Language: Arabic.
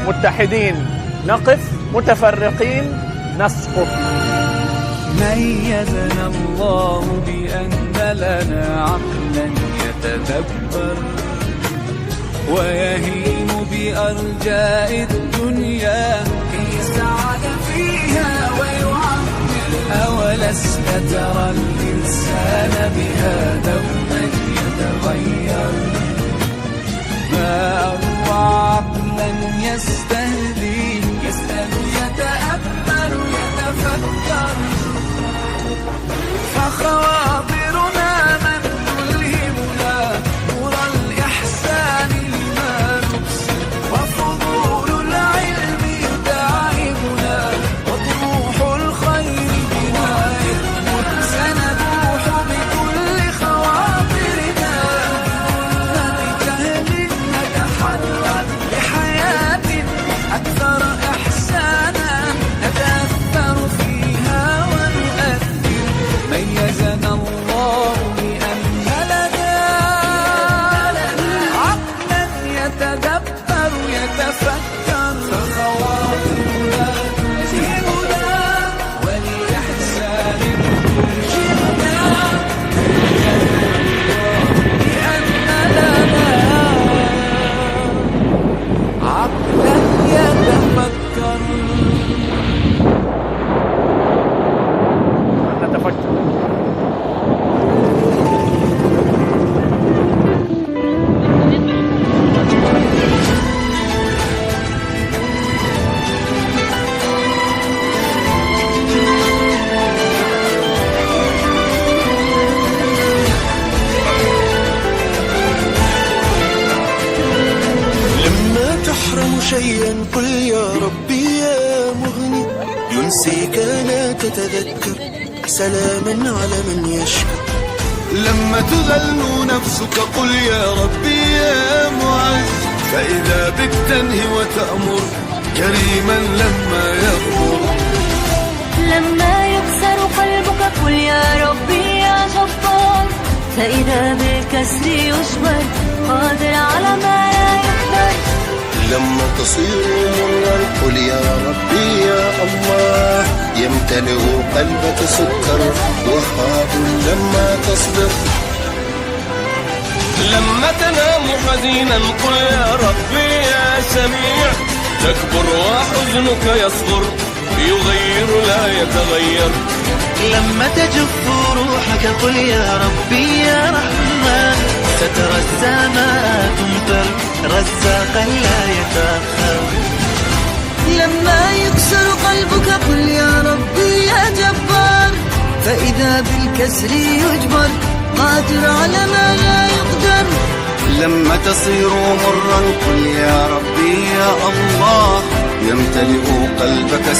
متحدين نقف، متفرقين نسقط. ميزنا الله بأن لنا عقلا يتدبر ويهيم بأرجاء الدنيا كي يسعد فيها ويعمر. أولست ترى الإنسان بها دوما يتغير؟ ما أروع عقلا يستهدي، يسأل يتأمل يتفكر. فخواطرنا من تلهمنا نور الإحسان لما نبصر، وفضول العلم يداعبنا وطموح الخير بنا يثبت. سنبوح بكل خواطرنا بجهل نتحرك لحياة أكثر إحسانا نتأثر فيها ونؤثر. ميزنا الله بأن لنا عقلا يتدبر يتفكر. فخواطرنا تلهمنا ولإحسان ترشدنا. بأن لنا عقلا يتفكر. نتفكر. تحرم شيئا قل يا ربي يا مغني، ينسيك لا تتذكر سلاما على من يشكو. لما تذل نفسك قل يا ربي يا معز، فإذا بك تنهي وتأمر كريما لما يغفر. لما يكسر قلبك قل يا ربي يا جبار، فإذا بالكسر يجبر قادر على ما لا يقدر. لما تصير مرا قل يا ربي يا الله، يمتلئ قلبك سكر وهاب لما تصبر. لما تنام حزينا قل يا ربي يا سميع، تكبر وحزنك يصغر يغير لا يتغير. لما تجف روحك قل يا ربي يا رحمن، سترى السماء تمطر رزاقا لا يتأخر. لما يكسر قلبك قل يا ربي يا جبار، فإذا بالكسر يجبر قادر على ما لا يقدر. لما تصير مرا قل يا ربي يا الله، يمتلئ قلبك